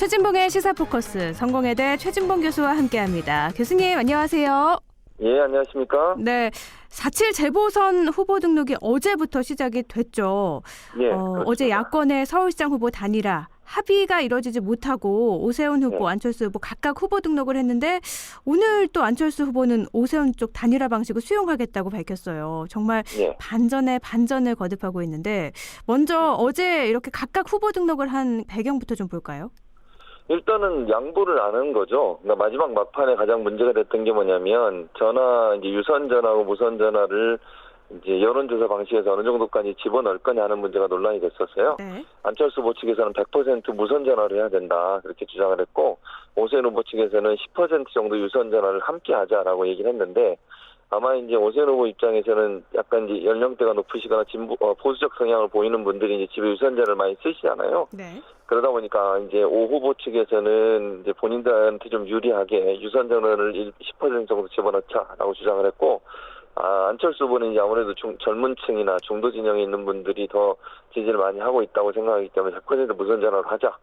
최진봉의 시사포커스, 성공회대 최진봉 교수와 함께합니다. 교수님 안녕하세요. 예, 안녕하십니까? 네, 4.7 재보선 후보 등록이 어제부터 시작이 됐죠. 예, 어제 야권의 서울시장 후보 단일화 합의가 이뤄지지 못하고 오세훈 후보, 네. 안철수 후보 각각 후보 등록을 했는데 오늘 또 안철수 후보는 오세훈 쪽 단일화 방식을 수용하겠다고 밝혔어요. 정말 예. 반전에 반전을 거듭하고 있는데 먼저 어제 이렇게 각각 후보 등록을 한 배경부터 좀 볼까요? 일단은 양보를 안 한 거죠. 그러니까 마지막 막판에 가장 문제가 됐던 게 뭐냐면 이제 유선 전화하고 무선 전화를 이제 여론조사 방식에서 어느 정도까지 집어넣을 거냐 하는 문제가 논란이 됐었어요. 네. 안철수 후보 측에서는 100% 무선 전화를 해야 된다 그렇게 주장을 했고 오세훈 후보 측에서는 10% 정도 유선 전화를 함께 하자라고 얘기를 했는데 아마 이제 오세훈 후보 입장에서는 약간 이제 연령대가 높으시거나 보수적 성향을 보이는 분들이 이제 집에 유선 전화를 많이 쓰시잖아요. 네. 그러다 보니까 이제 오 후보 측에서는 이제 본인들한테 좀 유리하게 유선 전화를 10% 정도 집어넣자라고 주장을 했고, 안철수 후보는 이제 아무래도 젊은 층이나 중도 진영에 있는 분들이 더 지지를 많이 하고 있다고 생각하기 때문에 100% 무선 전화로 하자.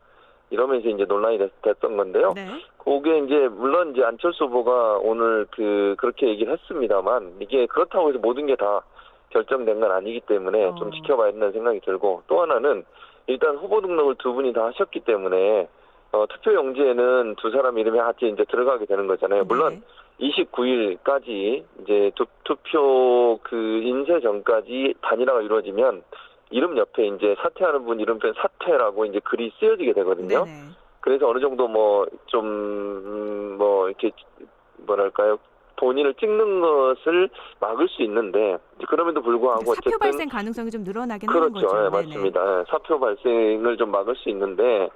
이러면서 이제 논란이 됐던 건데요. 네. 그게 이제 물론 이제 안철수 후보가 오늘 그렇게 얘기를 했습니다만 이게 그렇다고 해서 모든 게 다 결정된 건 아니기 때문에 좀 지켜봐야 된다는 생각이 들고 또 하나는 일단 후보 등록을 두 분이 다 하셨기 때문에 투표 용지에는 두 사람 이름이 같이 이제 들어가게 되는 거잖아요. 물론 29일까지 이제 투표 인쇄 전까지 단일화가 이루어지면 이름 옆에 이제 사퇴하는 분 이름표 사퇴라고 이제 글이 쓰여지게 되거든요. 네네. 그래서 어느 정도 이렇게 뭐랄까요? 본인을 찍는 것을 막을 수 있는데 그럼에도 불구하고 사표 어쨌든 발생 가능성이 좀 늘어나긴 하는 그렇죠. 거죠. 네, 맞습니다. 사표 발생을 좀 막을 수 있는데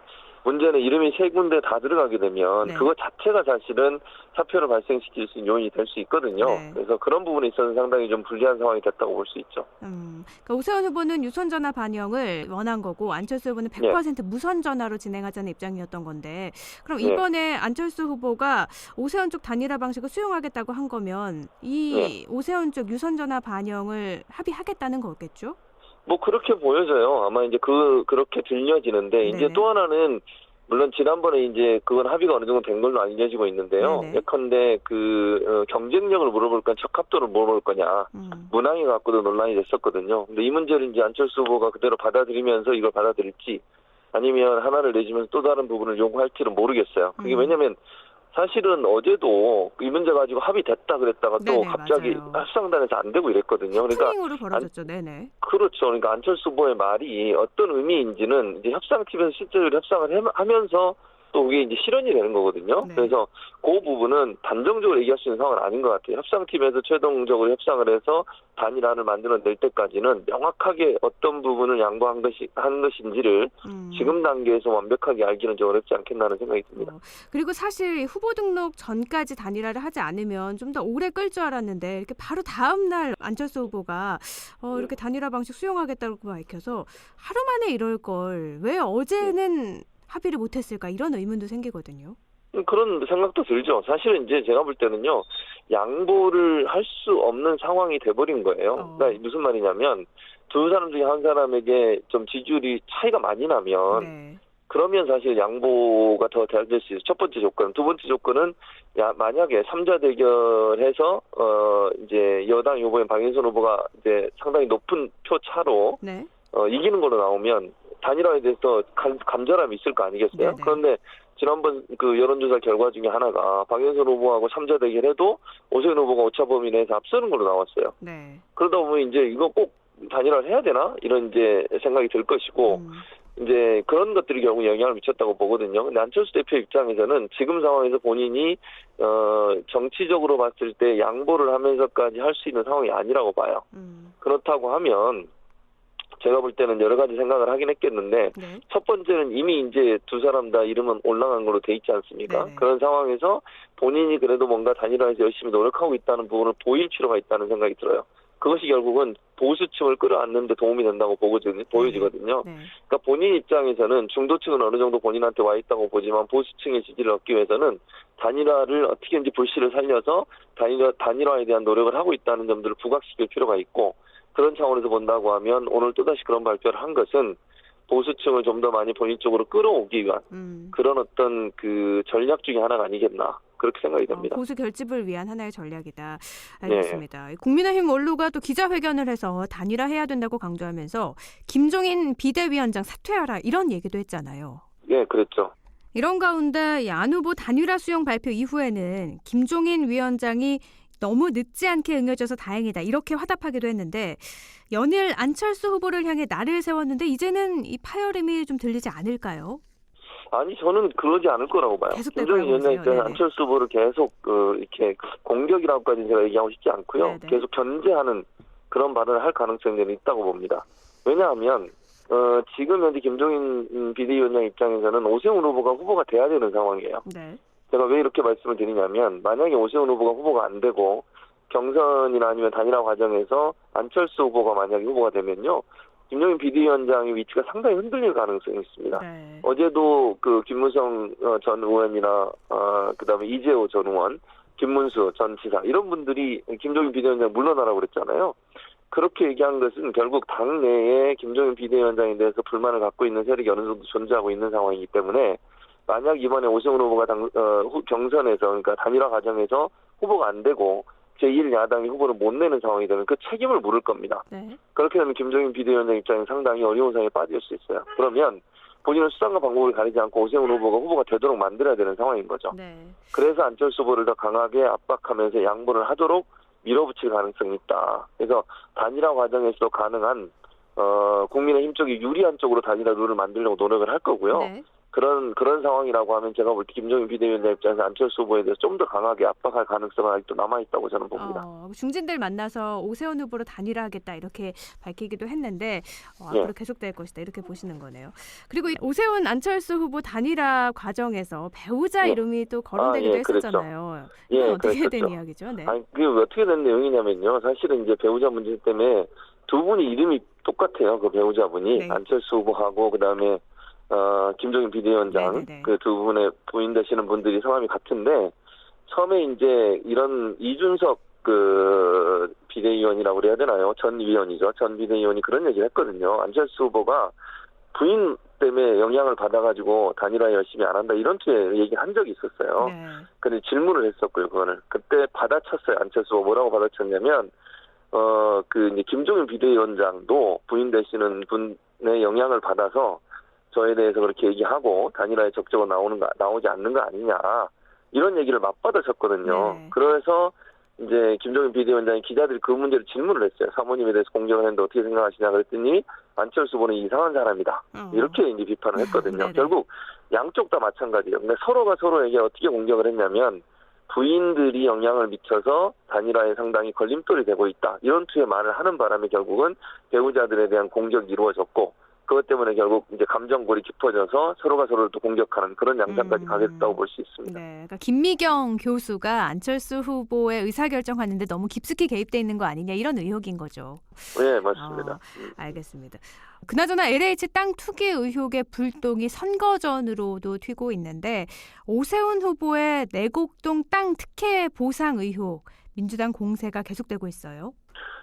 문제는 이름이 세 군데 다 들어가게 되면 네. 그거 자체가 사실은 사표를 발생시킬 수 있는 요인이 될 수 있거든요. 네. 그래서 그런 부분에 있어서 상당히 좀 불리한 상황이 됐다고 볼 수 있죠. 그러니까 오세훈 후보는 유선 전화 반영을 원한 거고 안철수 후보는 100% 무선 전화로 진행하자는 입장이었던 건데 그럼 이번에 안철수 후보가 오세훈 쪽 단일화 방식을 수용하겠다고 한 거면 이 오세훈 쪽 유선 전화 반영을 합의하겠다는 거겠죠? 뭐 그렇게 보여져요. 아마 이제 그렇게 들려지는데 이제 네네. 또 하나는 물론 지난번에 이제 그건 합의가 어느 정도 된 걸로 알려지고 있는데요. 네네. 예컨대 경쟁력을 물어볼 거냐, 적합도를 물어볼 거냐, 문항에 갖고도 논란이 됐었거든요. 근데 이 문제를 이제 안철수 후보가 그대로 받아들이면서 이걸 받아들일지 아니면 하나를 내주면서 또 다른 부분을 요구할지는 모르겠어요. 그게 왜냐면 사실은 어제도 이 문제 가지고 합의됐다 그랬다가 또 네네, 갑자기 맞아요. 협상단에서 안 되고 이랬거든요. 그러니까 푸닝으로 벌어졌죠. 네네. 그렇죠. 그러니까 안철수 후보의 말이 어떤 의미인지는 이제 협상팀에서 실제로 협상을 하면서 또 그게 이제 실현이 되는 거거든요. 네. 그래서 그 부분은 단정적으로 얘기할 수 있는 상황은 아닌 것 같아요. 협상팀에서 최종적으로 협상을 해서 단일화를 만들어낼 때까지는 명확하게 어떤 부분을 양보한 것인지를 지금 단계에서 완벽하게 알기는 좀 어렵지 않겠나는 생각이 듭니다. 그리고 사실 후보 등록 전까지 단일화를 하지 않으면 좀 더 오래 끌 줄 알았는데 이렇게 바로 다음 날 안철수 후보가 이렇게 단일화 방식 수용하겠다고 밝혀서 하루 만에 이럴 걸 왜 어제는 합의를 못했을까 이런 의문도 생기거든요. 그런 생각도 들죠. 사실은 이제 제가 볼 때는요, 양보를 할 수 없는 상황이 돼버린 거예요. 그러니까 무슨 말이냐면 두 사람 중에 한 사람에게 좀 지지율이 차이가 많이 나면 그러면 사실 양보가 더 잘 될 수 있어요. 첫 번째 조건. 두 번째 조건은 만약에 3자 대결해서 이제 여당 후보인 방인선 후보가 이제 상당히 높은 표 차로 이기는 걸로 나오면 단일화에 대해서 감절함이 있을 거 아니겠어요? 네네. 그런데 지난번 여론조사 결과 중에 하나가 방인선 후보하고 3자 대결해도 오세훈 후보가 오차 범위 내에서 앞서는 걸로 나왔어요. 그러다 보면 이제 이거 꼭 단일화를 해야 되나? 이런 이제 생각이 들 것이고 이제 그런 것들이 결국 영향을 미쳤다고 보거든요. 근데 안철수 대표 입장에서는 지금 상황에서 본인이 정치적으로 봤을 때 양보를 하면서까지 할 수 있는 상황이 아니라고 봐요. 그렇다고 하면 제가 볼 때는 여러 가지 생각을 하긴 했겠는데 첫 번째는 이미 이제 두 사람 다 이름은 올라간 걸로 돼 있지 않습니까? 그런 상황에서 본인이 그래도 뭔가 단일화해서 열심히 노력하고 있다는 부분을 보일 필요가 있다는 생각이 들어요. 그것이 결국은 보수층을 끌어안는 데 도움이 된다고 보여지거든요. 그러니까 본인 입장에서는 중도층은 어느 정도 본인한테 와 있다고 보지만 보수층의 지지를 얻기 위해서는 단일화를 어떻게든지 불씨를 살려서 단일화에 대한 노력을 하고 있다는 점들을 부각시킬 필요가 있고 그런 차원에서 본다고 하면 오늘 또다시 그런 발표를 한 것은 보수층을 좀 더 많이 본인 쪽으로 끌어오기 위한 그런 어떤 그 전략 중에 하나가 아니겠나 그렇게 생각이 됩니다. 보수 결집을 위한 하나의 전략이다. 알겠습니다. 네. 국민의힘 원로가 또 기자회견을 해서 단일화해야 된다고 강조하면서 김종인 비대위원장 사퇴하라 이런 얘기도 했잖아요. 네, 그랬죠. 이런 가운데 안 후보 단일화 수용 발표 이후에는 김종인 위원장이 너무 늦지 않게 응해줘서 다행이다 이렇게 화답하기도 했는데 연일 안철수 후보를 향해 날을 세웠는데 이제는 이 파열음이 좀 들리지 않을까요? 아니 저는 그러지 않을 거라고 봐요. 김종인 위원장 입장에서 안철수 후보를 계속 이렇게 공격이라고까지는 제가 얘기하고 싶지 않고요. 네네. 계속 견제하는 그런 발언을 할 가능성이 있다고 봅니다. 왜냐하면 지금 현재 김종인 비대위원장 입장에서는 오세훈 후보가 후보가 돼야 되는 상황이에요. 네. 제가 왜 이렇게 말씀을 드리냐면 만약에 오세훈 후보가 후보가 안 되고 경선이나 아니면 단일화 과정에서 안철수 후보가 만약에 후보가 되면요. 김종인 비대위원장의 위치가 상당히 흔들릴 가능성이 있습니다. 네. 어제도 그 김무성 전 의원이나 그다음에 이재호 전 의원, 김문수 전 지사 이런 분들이 김종인 비대위원장 물러나라고 그랬잖아요. 그렇게 얘기한 것은 결국 당내에 김종인 비대위원장에 대해서 불만을 갖고 있는 세력이 어느 정도 존재하고 있는 상황이기 때문에 만약 이번에 오세훈 후보가 경선에서 그러니까 단일화 과정에서 후보가 안 되고 제1야당이 후보를 못 내는 상황이 되면 그 책임을 물을 겁니다. 네. 그렇게 되면 김종인 비대위원장 입장에 상당히 어려운 상황에 빠질 수 있어요. 그러면 본인은 수단과 방법을 가리지 않고 오세훈 후보가 되도록 만들어야 되는 상황인 거죠. 네. 그래서 안철수 후보를 더 강하게 압박하면서 양보를 하도록 밀어붙일 가능성이 있다. 그래서 단일화 과정에서도 가능한 국민의힘 쪽이 유리한 쪽으로 단일화 룰을 만들려고 노력을 할 거고요. 네. 그런 상황이라고 하면 제가 볼 때 김종인 비대위원장 입장에서 안철수 후보에 대해서 좀 더 강하게 압박할 가능성은 아직도 남아있다고 저는 봅니다. 중진들 만나서 오세훈 후보로 단일화하겠다 이렇게 밝히기도 했는데 앞으로 계속될 것이다 이렇게 보시는 거네요. 그리고 오세훈 안철수 후보 단일화 과정에서 배우자 이름이 또 거론되기도 했었잖아요. 이건 어떻게 된 이야기죠? 네. 아니, 그게 어떻게 된 내용이냐면요. 사실은 이제 배우자 문제 때문에 두 분이 이름이 똑같아요. 그 배우자분이 네. 안철수 후보하고 그다음에 김종인 비대위원장 그 두 분의 부인 되시는 분들이 성함이 같은데 처음에 이제 이런 이준석 그 비대위원이라고 그래야 되나요? 전 위원이죠. 전 비대위원이 그런 얘기를 했거든요. 안철수 후보가 부인 때문에 영향을 받아가지고 단일화 열심히 안 한다 이런 투에 얘기를 한 적이 있었어요. 네. 근데 질문을 했었고요. 그거는 그때 받아쳤어요. 안철수 후보 뭐라고 받아쳤냐면 이제 김종인 비대위원장도 부인 되시는 분의 영향을 받아서 저에 대해서 그렇게 얘기하고 단일화에 적극적으로 나오지 않는 거 아니냐 이런 얘기를 맞받아쳤거든요. 네. 그래서 이제 김종인 비대위원장이 기자들이 그 문제를 질문을 했어요. 사모님에 대해서 공격을 했는데 어떻게 생각하시냐 그랬더니 안철수 후보는 이상한 사람이다. 이렇게 이제 비판을 했거든요. 결국 양쪽 다 마찬가지예요. 근데 서로가 서로에게 어떻게 공격을 했냐면 부인들이 영향을 미쳐서 단일화에 상당히 걸림돌이 되고 있다. 이런 투의 말을 하는 바람에 결국은 배우자들에 대한 공격이 이루어졌고 그것 때문에 결국 이제 감정골이 깊어져서 서로가 서로를 또 공격하는 그런 양상까지 가게 됐다고 볼 수 있습니다. 네, 그러니까 김미경 교수가 안철수 후보의 의사결정하는데 너무 깊숙이 개입돼 있는 거 아니냐 이런 의혹인 거죠. 네, 맞습니다. 알겠습니다. 그나저나 LH 땅 투기 의혹의 불똥이 선거 전으로도 튀고 있는데 오세훈 후보의 내곡동 땅 특혜 보상 의혹, 민주당 공세가 계속되고 있어요.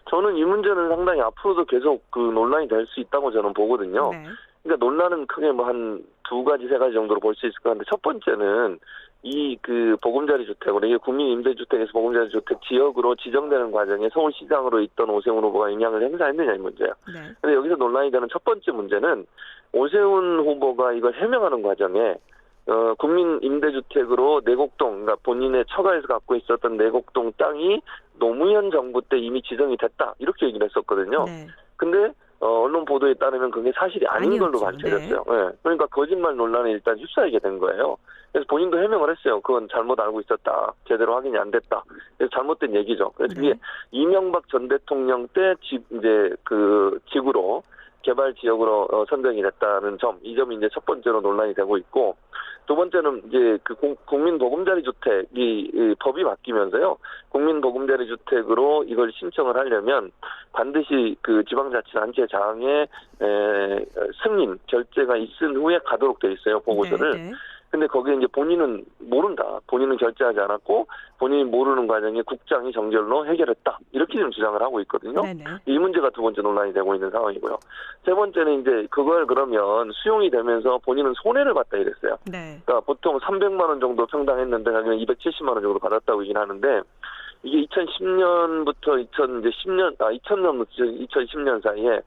저는 이 문제는 상당히 앞으로도 계속 그 논란이 될 수 있다고 저는 보거든요. 네. 그러니까 논란은 크게 뭐 한 두 가지, 세 가지 정도로 볼 수 있을 것 같은데 첫 번째는 이 그 보금자리 주택으로 이게 국민 임대주택에서 보금자리 주택 지역으로 지정되는 과정에 서울시장으로 있던 오세훈 후보가 영향을 행사했느냐 이 문제예요. 네. 근데 여기서 논란이 되는 첫 번째 문제는 오세훈 후보가 이걸 해명하는 과정에 국민 임대주택으로 내곡동, 그러니까 본인의 처가에서 갖고 있었던 내곡동 땅이 노무현 정부 때 이미 지정이 됐다. 이렇게 얘기를 했었거든요. 네. 근데 언론 보도에 따르면 그게 사실이 아닌 걸로 밝혀졌어요. 네. 네. 그러니까 거짓말 논란에 일단 휩싸이게 된 거예요. 그래서 본인도 해명을 했어요. 그건 잘못 알고 있었다. 제대로 확인이 안 됐다. 그래서 잘못된 얘기죠. 그래서 그게 이명박 전 대통령 때 이제 그 지구로 개발 지역으로 선정이 됐다는 점, 이 점이 이제 첫 번째로 논란이 되고 있고, 두 번째는 이제 그 국민 보금자리 주택이 법이 바뀌면서요, 국민 보금자리 주택으로 이걸 신청을 하려면 반드시 그 지방자치단체장의 승인 결재가 있은 후에 가도록 돼 있어요, 보고서를. 네, 네. 근데 거기에 이제 본인은 모른다. 본인은 결재하지 않았고 본인이 모르는 과정에 국장이 정결로 해결했다. 이렇게 지금 주장을 하고 있거든요. 네네. 이 문제가 두 번째 논란이 되고 있는 상황이고요. 세 번째는 이제 그걸 그러면 수용이 되면서 본인은 손해를 봤다 이랬어요. 네. 그러니까 보통 300만 원 정도 평당했는데 자기는 270만 원 정도 받았다고 얘기는 하는데 이게 2010년부터 2010년 사이에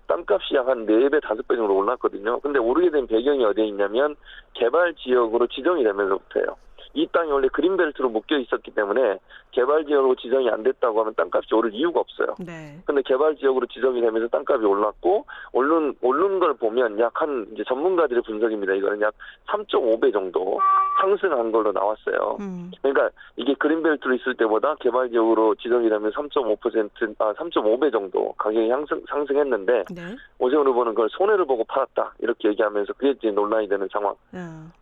땅값이 약 한 4배, 5배 정도 올랐거든요. 근데 오르게 된 배경이 어디에 있냐면 개발 지역으로 지정이 되면서부터예요. 이 땅이 원래 그린벨트로 묶여 있었기 때문에 개발 지역으로 지정이 안 됐다고 하면 땅값이 오를 이유가 없어요. 네. 근데 개발 지역으로 지정이 되면서 땅값이 올랐고 오른 걸 보면 약 한 이제 전문가들의 분석입니다. 이거는 약 3.5배 정도 상승한 걸로 나왔어요. 그러니까 이게 그린벨트로 있을 때보다 개발 지역으로 지정이 되면 3.5배 정도 가격이 상승했는데 네. 오세훈 후보는 그걸 손해를 보고 팔았다 이렇게 얘기하면서 그게 이제 논란이 되는 상황.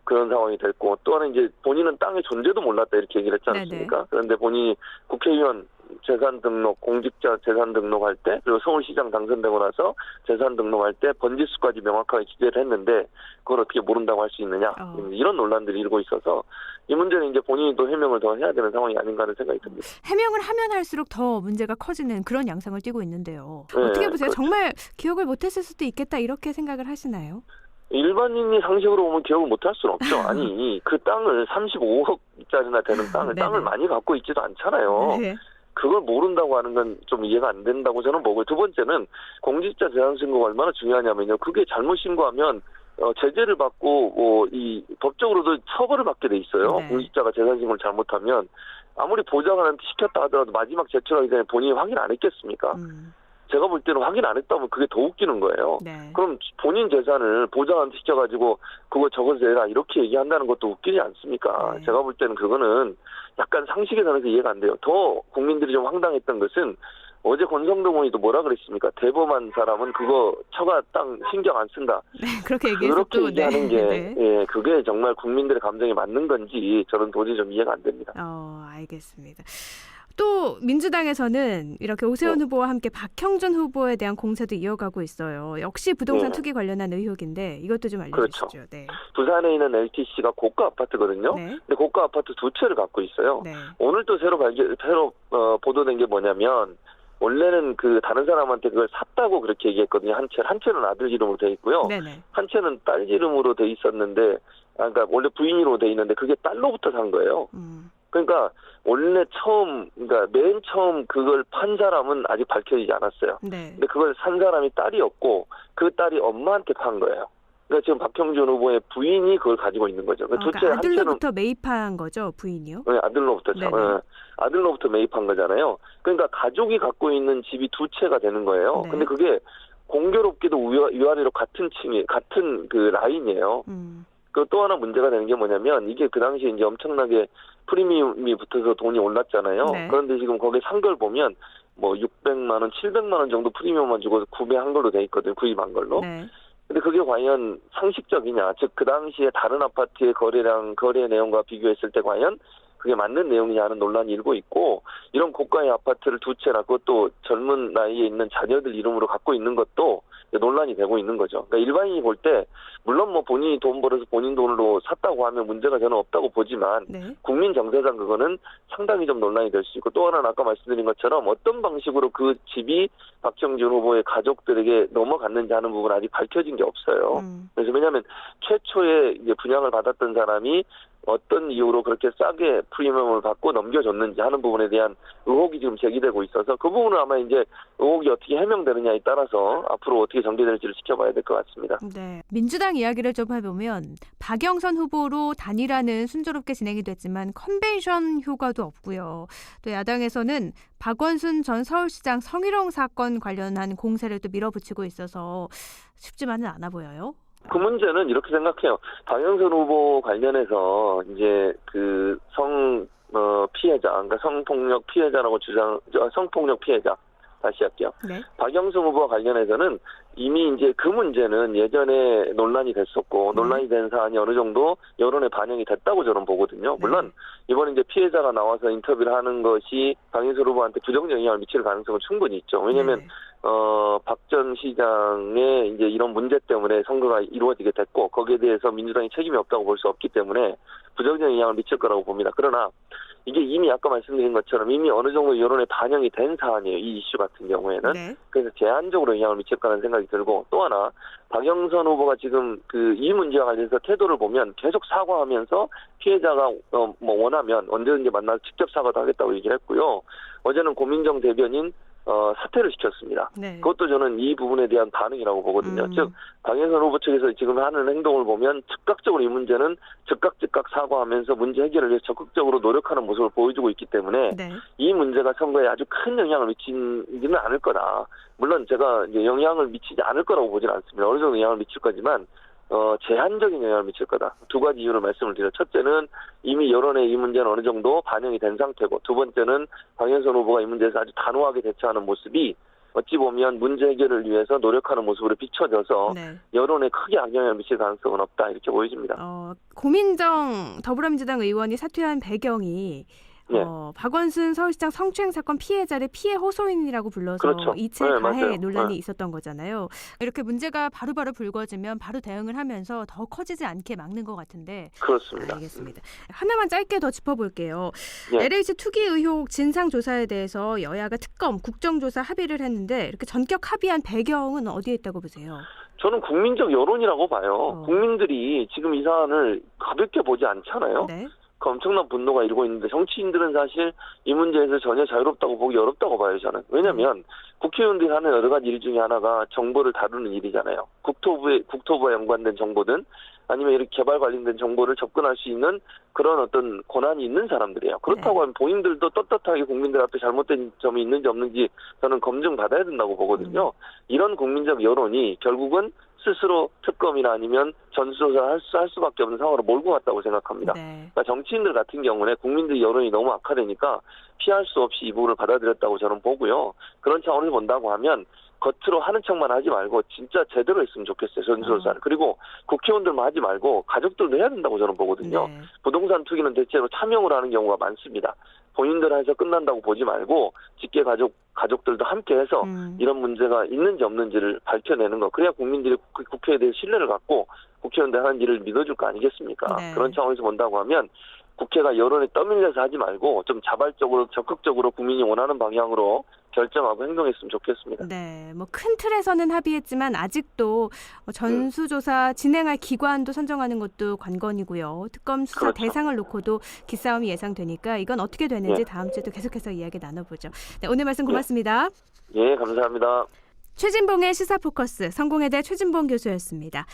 그런 상황이 됐고 또 하나 이제 본인은 땅의 존재도 몰랐다 이렇게 얘기를 했지 않습니까? 네네. 그런데 본인이 국회의원 재산 등록, 공직자 재산 등록할 때 그리고 서울시장 당선되고 나서 재산 등록할 때 번지수까지 명확하게 기재를 했는데 그걸 어떻게 모른다고 할 수 있느냐 이런 논란들이 일고 있어서 이 문제는 이제 본인이 또 해명을 더 해야 되는 상황이 아닌가 하는 생각이 듭니다. 해명을 하면 할수록 더 문제가 커지는 그런 양상을 띠고 있는데요. 네, 어떻게 보세요? 그렇죠. 정말 기억을 못했을 수도 있겠다 이렇게 생각을 하시나요? 일반인이 상식으로 보면 기억을 못할 수는 없죠. 아니 그 땅을 35억짜리나 되는 땅을 많이 갖고 있지도 않잖아요. 네. 그걸 모른다고 하는 건 좀 이해가 안 된다고 저는 보고 두 번째는 공직자 재산 신고가 얼마나 중요하냐면요. 그게 잘못 신고하면 제재를 받고 이 법적으로도 처벌을 받게 돼 있어요. 네. 공직자가 재산 신고를 잘못하면 아무리 보좌관한테 시켰다 하더라도 마지막 제출하기 전에 본인이 확인 안 했겠습니까? 제가 볼 때는 확인 안 했다면 그게 더 웃기는 거예요. 네. 그럼 본인 재산을 보좌관한테 시켜가지고 그거 적어서 내라 이렇게 얘기한다는 것도 웃기지 않습니까? 네. 제가 볼 때는 그거는 약간 상식에 관해서 이해가 안 돼요. 더 국민들이 좀 황당했던 것은 어제 권성동 의원이 또 뭐라 그랬습니까? 대범한 사람은 그거 처가 땅 신경 안 쓴다. 네, 그렇게 얘기해서 그렇게 또 얘기하는 게 예, 그게 정말 국민들의 감정이 맞는 건지 저는 도저히 좀 이해가 안 됩니다. 알겠습니다. 또 민주당에서는 이렇게 오세훈 후보와 함께 박형준 후보에 대한 공세도 이어가고 있어요. 역시 부동산 투기 관련한 의혹인데 이것도 좀 알려주시죠. 그렇죠. 네. 부산에 있는 LTC가 고가 아파트거든요. 네. 근데 고가 아파트 2채를 갖고 있어요. 네. 오늘 또 새로 보도된 게 뭐냐면 원래는 그 다른 사람한테 그걸 샀다고 그렇게 얘기했거든요. 한 채는 아들 이름으로 돼 있고요. 네네. 한 채는 딸 이름으로 돼 있었는데, 그러니까 원래 부인으로 돼 있는데 그게 딸로부터 산 거예요. 그러니까 원래 그러니까 맨 처음 그걸 판 사람은 아직 밝혀지지 않았어요. 네. 근데 그걸 산 사람이 딸이었고 그 딸이 엄마한테 판 거예요. 그러니까 지금 박형준 후보의 부인이 그걸 가지고 있는 거죠. 그러니까 아들로부터 매입한 거죠, 부인이요? 네, 아들로부터 매입한 거잖아요. 그러니까 가족이 갖고 있는 집이 2채가 되는 거예요. 네. 근데 그게 공교롭게도 위아래로 같은 그 라인이에요. 그 또 하나 문제가 되는 게 뭐냐면 이게 그 당시에 이제 엄청나게 프리미엄이 붙어서 돈이 올랐잖아요. 네. 그런데 지금 거기에 산 걸 보면 뭐 600만 원, 700만 원 정도 프리미엄만 주고 구매한 걸로 돼 있거든요. 구입한 걸로. 네. 근데 그게 과연 상식적이냐, 즉 그 당시에 다른 아파트의 거래 내용과 비교했을 때 과연 그게 맞는 내용이냐 하는 논란이 일고 있고 이런 고가의 아파트를 2채나 그것도 젊은 나이에 있는 자녀들 이름으로 갖고 있는 것도 논란이 되고 있는 거죠. 그러니까 일반인이 볼 때 물론 뭐 본인이 돈 벌어서 본인 돈으로 샀다고 하면 문제가 저는 없다고 보지만 네. 국민 정세상 그거는 상당히 좀 논란이 될 수 있고 또 하나는 아까 말씀드린 것처럼 어떤 방식으로 그 집이 박형준 후보의 가족들에게 넘어갔는지 하는 부분은 아직 밝혀진 게 없어요. 그래서 왜냐하면 최초에 이제 분양을 받았던 사람이 어떤 이유로 그렇게 싸게 프리미엄을 받고 넘겨줬는지 하는 부분에 대한 의혹이 지금 제기되고 있어서 그 부분은 아마 이제 의혹이 어떻게 해명되느냐에 따라서 앞으로 어떻게 전개될지를 지켜봐야 될 것 같습니다. 네, 민주당 이야기를 좀 해보면 박영선 후보로 단일화는 순조롭게 진행이 됐지만 컨벤션 효과도 없고요. 또 야당에서는 박원순 전 서울시장 성희롱 사건 관련한 공세를 또 밀어붙이고 있어서 쉽지만은 않아 보여요. 그 문제는 이렇게 생각해요. 박영선 후보 관련해서 이제 그 피해자, 그러니까 성폭력 피해자라고 성폭력 피해자 다시 할게요. 네. 박영선 후보와 관련해서는 이미 이제 그 문제는 예전에 논란이 됐었고 논란이 된 사안이 어느 정도 여론에 반영이 됐다고 저는 보거든요. 물론 이번에 이제 피해자가 나와서 인터뷰를 하는 것이 박인슬 후보한테 부정적 영향을 미칠 가능성은 충분히 있죠. 왜냐하면 박 전 시장의 이제 이런 문제 때문에 선거가 이루어지게 됐고 거기에 대해서 민주당이 책임이 없다고 볼 수 없기 때문에 부정적 영향을 미칠 거라고 봅니다. 그러나 이게 이미 아까 말씀드린 것처럼 이미 어느 정도 여론에 반영이 된 사안이에요. 이 이슈 같은 경우에는. 그래서 제한적으로 영향을 미칠 거라는 생각이 들고 또 하나 박영선 후보가 지금 이 문제와 관련해서 태도를 보면 계속 사과하면서 피해자가 뭐 원하면 언제든지 만나서 직접 사과도 하겠다고 얘기를 했고요. 어제는 고민정 대변인 사퇴를 시켰습니다. 그것도 저는 이 부분에 대한 반응이라고 보거든요. 즉 박영선 후보 측에서 지금 하는 행동을 보면 즉각적으로 이 문제는 즉각 사과하면서 문제 해결을 위해 적극적으로 노력하는 모습을 보여주고 있기 때문에 이 문제가 선거에 아주 큰 영향을 미치지는 않을 거다. 물론 제가 이제 영향을 미치지 않을 거라고 보지는 않습니다. 어느 정도 영향을 미칠 거지만 제한적인 영향을 미칠 거다. 두 가지 이유를 말씀을 드려요. 첫째는 이미 여론에 이 문제는 어느 정도 반영이 된 상태고 두 번째는 박영선 후보가 이 문제에서 아주 단호하게 대처하는 모습이 어찌 보면 문제 해결을 위해서 노력하는 모습으로 비춰져서 여론에 크게 악영향을 미칠 가능성은 없다. 이렇게 보여집니다. 고민정 더불어민주당 의원이 사퇴한 배경이 박원순 서울시장 성추행 사건 피해자를 피해 호소인이라고 불러서 이체 가해 논란이 있었던 거잖아요. 이렇게 문제가 바로바로 불거지면 바로 대응을 하면서 더 커지지 않게 막는 것 같은데. 그렇습니다. 알겠습니다. 하나만 짧게 더 짚어볼게요. LH 투기 의혹 진상조사에 대해서 여야가 특검, 국정조사 합의를 했는데 이렇게 전격 합의한 배경은 어디에 있다고 보세요? 저는 국민적 여론이라고 봐요. 국민들이 지금 이 사안을 가볍게 보지 않잖아요. 그 엄청난 분노가 일고 있는데 정치인들은 사실 이 문제에서 전혀 자유롭다고 보기 어렵다고 봐요, 저는. 왜냐하면 국회의원들이 하는 여러 가지 일 중에 하나가 정보를 다루는 일이잖아요. 국토부와 연관된 정보든 아니면 이렇게 개발 관련된 정보를 접근할 수 있는 그런 어떤 권한이 있는 사람들이에요. 그렇다고 하면 본인들도 떳떳하게 국민들 앞에 잘못된 점이 있는지 없는지 저는 검증받아야 된다고 보거든요. 이런 국민적 여론이 결국은 스스로 특검이나 아니면 전수조사 할 수밖에 없는 상황으로 몰고 갔다고 생각합니다. 그러니까 정치인들 같은 경우는 국민들 여론이 너무 악화되니까 피할 수 없이 이 부분을 받아들였다고 저는 보고요. 그런 차원에서 본다고 하면 겉으로 하는 척만 하지 말고 진짜 제대로 했으면 좋겠어요. 전수조사를. 그리고 국회의원들만 하지 말고 가족들도 해야 된다고 저는 보거든요. 부동산 투기는 대체로 차명을 하는 경우가 많습니다. 본인들 해서 끝난다고 보지 말고 직계 가족들도 함께 해서 이런 문제가 있는지 없는지를 밝혀내는 거. 그래야 국민들이 국회에 대해 신뢰를 갖고 국회의원들 하는 일을 믿어줄 거 아니겠습니까? 그런 차원에서 본다고 하면 국회가 여론에 떠밀려서 하지 말고 좀 자발적으로 적극적으로 국민이 원하는 방향으로 결정하고 행동했으면 좋겠습니다. 뭐 큰 틀에서는 합의했지만 아직도 전수조사 진행할 기관도 선정하는 것도 관건이고요. 특검 수사 대상을 놓고도 기싸움이 예상되니까 이건 어떻게 되는지 다음 주에도 계속해서 이야기 나눠보죠. 오늘 말씀 고맙습니다. 예, 감사합니다. 최진봉의 시사포커스 성공회대 최진봉 교수였습니다.